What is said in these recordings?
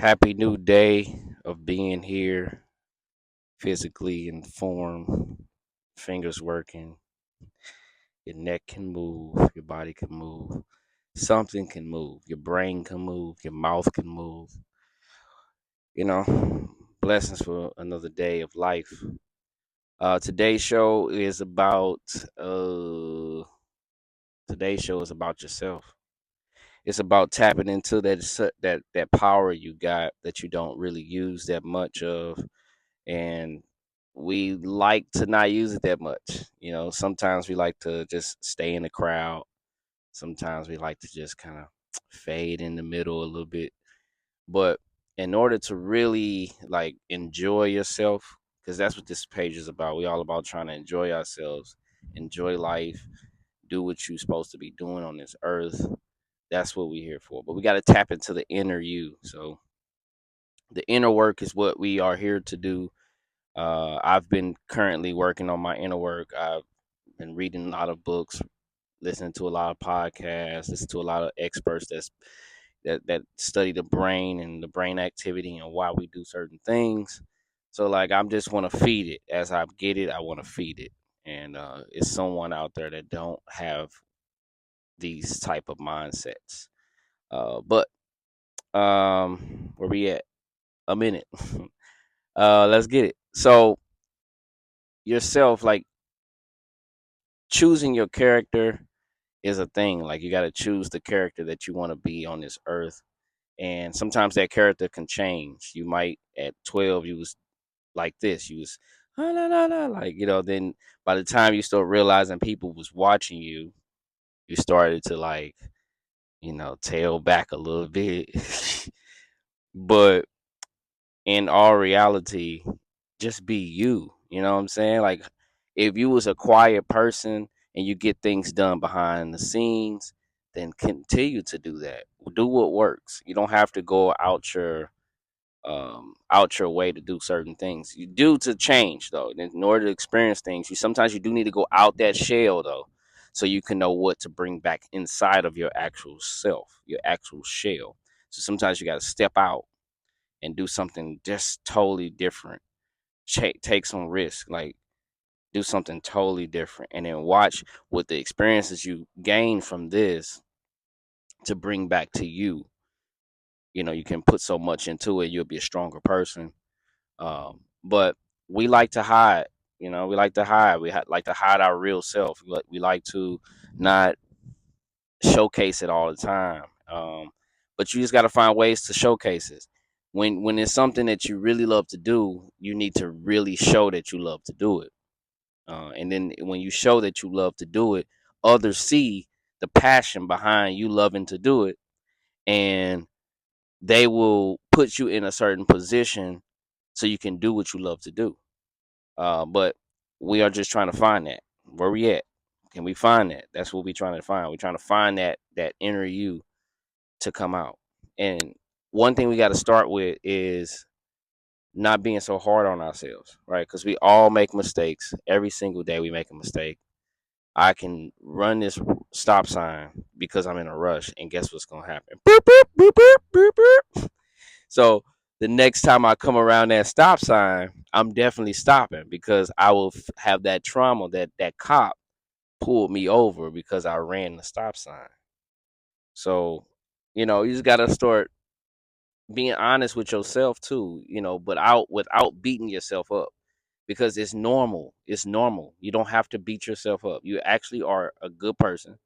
Happy new day of being here, physically in form, fingers working, your neck can move, your body can move, something can move, your brain can move, your mouth can move. You know, blessings for another day of life. Today's show is about uh today's show is about yourself. It's about tapping into that power you got that you don't really use that much of, and we like to not use it that much. Sometimes we like to just stay in the crowd. Sometimes we like to just kind of fade in the middle a little bit. But in order to really like enjoy yourself, because that's what this page is about. We all about trying to enjoy ourselves, enjoy life, do what you're supposed to be doing on this earth. That's what we're here for. But we got to tap into the inner you. So the inner work is what we are here to do. I've been currently working on my inner work. I've been reading a lot of books, listening to a lot of podcasts, listen to a lot of experts that study the brain and the brain activity and why we do certain things. So like I'm just want to feed it as I get it. I want to feed it, and it's someone out there that don't have these type of mindsets. But where we at? A minute. Let's get it. So yourself, like choosing your character is a thing. Like you got to choose the character that you want to be on this earth, and sometimes that character can change. You might at 12 you was like this, you was la la la, like then by the time you start realizing people was watching you, you started to like tail back a little bit. But in all reality, just be you. You know what I'm saying? Like if you was a quiet person and you get things done behind the scenes, then continue to do that. Do what works. You don't have to go out your way to do certain things. You do to change though. In order to experience things, you do need to go out that shell though, so you can know what to bring back inside of your actual self, your actual shell. So sometimes you got to step out and do something just totally different. Take some risk, like do something totally different, and then watch what the experiences you gain from this to bring back to you. You can put so much into it, you'll be a stronger person. But we like to hide. We like to hide. Like to hide our real self. We like to not showcase it all the time. But you just got to find ways to showcase it. When it's something that you really love to do, you need to really show that you love to do it. And then when you show that you love to do it, others see the passion behind you loving to do it, and they will put you in a certain position so you can do what you love to do. But we are just trying to find that. Where we at? Can we find that? That's what we're trying to find. We're trying to find that inner you to come out. And one thing we got to start with is not being so hard on ourselves, right? Because we all make mistakes. Every single day we make a mistake. I can run this stop sign because I'm in a rush, and guess what's gonna happen? Boop, boop, boop, boop, boop, boop. So the next time I come around that stop sign, I'm definitely stopping because I will have that trauma that cop pulled me over because I ran the stop sign. So, you just gotta start being honest with yourself too, but out without beating yourself up because it's normal. It's normal. You don't have to beat yourself up. You actually are a good person.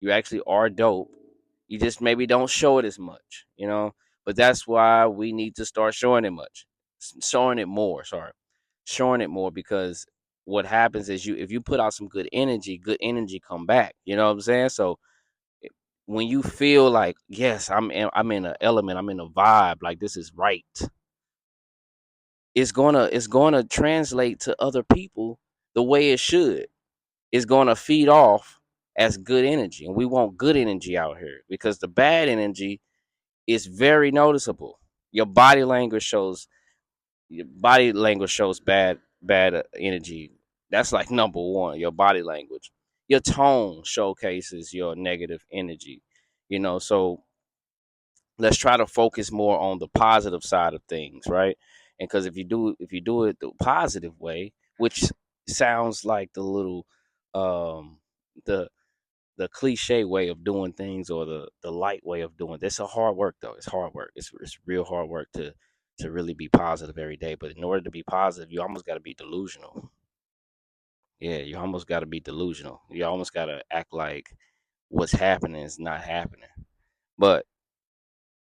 You actually are dope. You just maybe don't show it as much. But that's why we need to start showing it showing it more. Sorry, showing it more because what happens is if you put out some good energy come back. You know what I'm saying? So when you feel like yes, I'm in an element, I'm in a vibe, like this is right, it's gonna translate to other people the way it should. It's gonna feed off as good energy, and we want good energy out here because the bad energy is very noticeable. Your body language shows bad energy. That's like number one. Your body language, your tone showcases your negative energy. So let's try to focus more on the positive side of things, right? And because if you do it the positive way, which sounds like the little um the the cliche way of doing things, or the light way of doing this, a hard work though. It's hard work. It's real hard work to really be positive every day. But in order to be positive, you almost got to be delusional. Yeah, you almost got to be delusional. You almost got to act like what's happening is not happening. But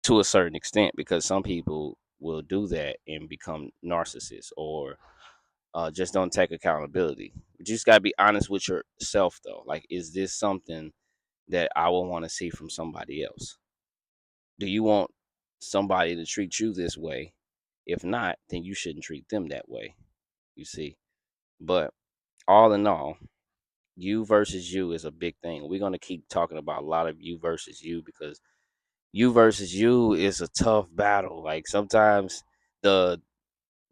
to a certain extent, because some people will do that and become narcissists, or just don't take accountability. You just got to be honest with yourself, though. Like, is this something that I would want to see from somebody else? Do you want somebody to treat you this way? If not, then you shouldn't treat them that way, you see. But all in all, you versus you is a big thing. We're going to keep talking about a lot of you versus you, because you versus you is a tough battle. Like, sometimes the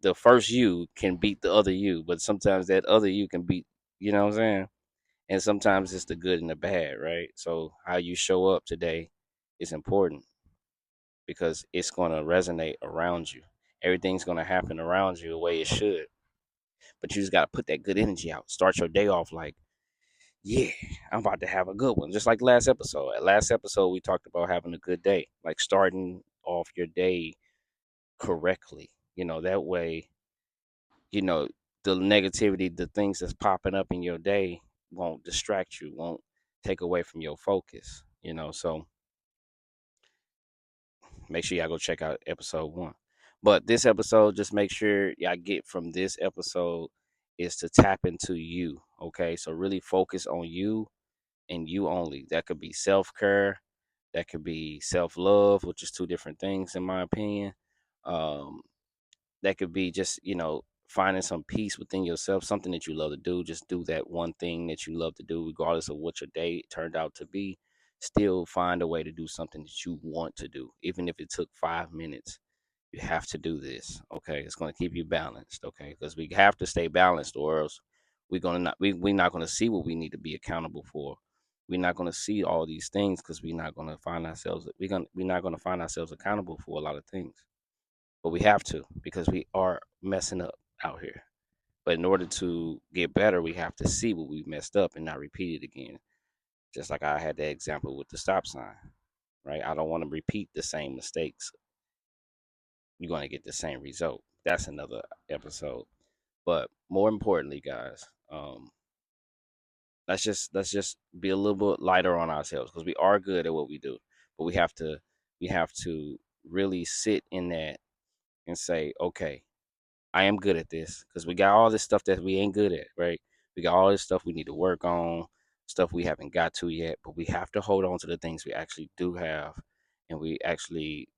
the first you can beat the other you, but sometimes that other you can beat, you know what I'm saying? And sometimes it's the good and the bad, right? So how you show up today is important, because it's going to resonate around you. Everything's going to happen around you the way it should. But you just got to put that good energy out. Start your day off like, yeah, I'm about to have a good one. Just like last episode. Last episode, we talked about having a good day, like starting off your day correctly. That way, you know, the negativity, the things that's popping up in your day won't distract you, won't take away from your focus. So make sure y'all go check out episode 1. But this episode, just make sure y'all get from this episode is to tap into you. Okay. So really focus on you and you only. That could be self care, that could be self love, which is two different things in my opinion. Um, that could be just, finding some peace within yourself, something that you love to do. Just do that one thing that you love to do, regardless of what your day turned out to be. Still find a way to do something that you want to do, even if it took 5 minutes. You have to do this, okay? It's going to keep you balanced, okay? Because we have to stay balanced, or else we're not going to see what we need to be accountable for. We're not going to see all these things, because we're not going to find ourselves accountable for a lot of things. But we have to, because we are messing up out here. But in order to get better, we have to see what we messed up and not repeat it again. Just like I had that example with the stop sign, right? I don't want to repeat the same mistakes. You're going to get the same result. That's another episode. But more importantly, guys, let's just be a little bit lighter on ourselves, because we are good at what we do. But we have to really sit in that and say, okay, I am good at this, because we got all this stuff that we ain't good at, right? We got all this stuff we need to work on, stuff we haven't got to yet, but we have to hold on to the things we actually do have, and we actually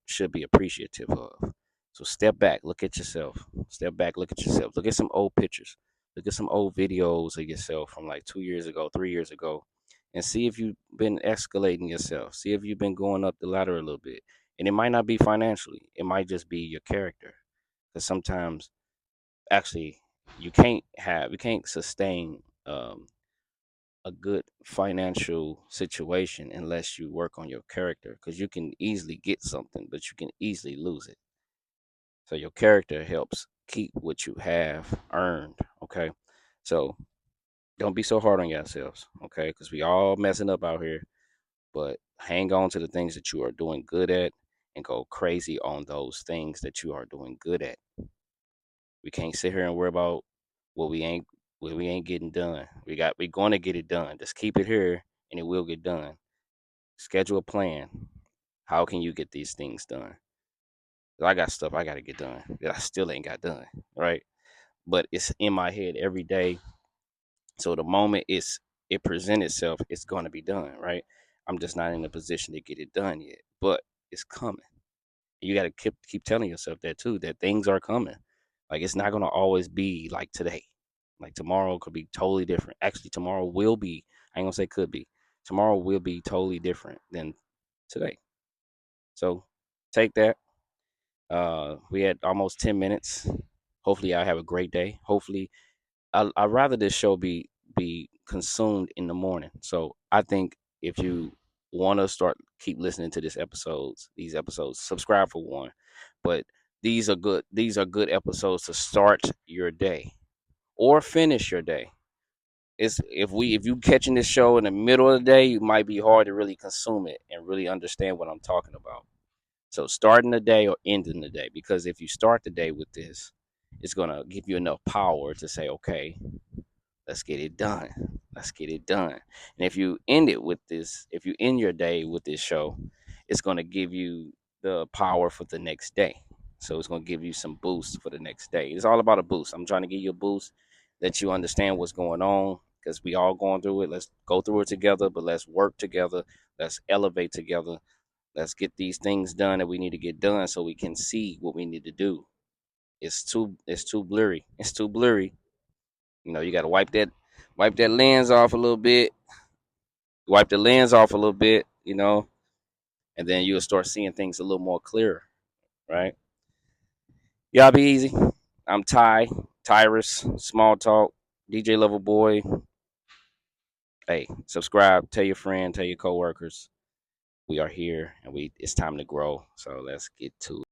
should be appreciative of. So step back, look at yourself. Step back, look at yourself. Look at some old pictures. Look at some old videos of yourself from like 2 years ago, 3 years ago, and see if you've been escalating yourself. See if you've been going up the ladder a little bit. And it might not be financially, it might just be your character, because sometimes actually you can't sustain a good financial situation unless you work on your character, because you can easily get something but you can easily lose it. So your character helps keep what you have earned. Okay, so don't be so hard on yourselves, okay, because we all messing up out here. But hang on to the things that you are doing good at, and go crazy on those things that you are doing good at. We can't sit here and worry about what we ain't getting done. We're going to get it done. Just keep it here, and it will get done. Schedule a plan. How can you get these things done? 'Cause I got stuff I got to get done that I still ain't got done, right? But it's in my head every day. So the moment it presents itself, it's going to be done, right? I'm just not in a position to get it done yet, but it's coming. You got to keep telling yourself that too, that things are coming. Like, it's not going to always be like today. Like, tomorrow could be totally different. Actually, tomorrow will be, I ain't going to say could be. Tomorrow will be totally different than today. So take that. We had almost 10 minutes. Hopefully I have a great day. Hopefully I'd rather this show be consumed in the morning. So I think if you want to start keep listening to these episodes, subscribe for one. But these are good episodes to start your day or finish your day. It's if you catching this show in the middle of the day, it might be hard to really consume it and really understand what I'm talking about. So starting the day or ending the day, because if you start the day with this, it's gonna give you enough power to say, okay, let's get it done. Let's get it done. And if you end it with this, if you end your day with this show, it's going to give you the power for the next day. So it's going to give you some boost for the next day. It's all about a boost. I'm trying to give you a boost, that you understand what's going on, because we all going through it. Let's go through it together, but let's work together. Let's elevate together. Let's get these things done that we need to get done so we can see what we need to do. It's too blurry. It's too blurry. You know, you got to wipe that lens off a little bit, wipe the lens off a little bit, you know, and then you'll start seeing things a little more clearer, right? Y'all be easy. I'm Tyrus, Smalltalk, DJ Luvrboi. Hey, subscribe, tell your friend, tell your coworkers. We are here and it's time to grow. So let's get to it.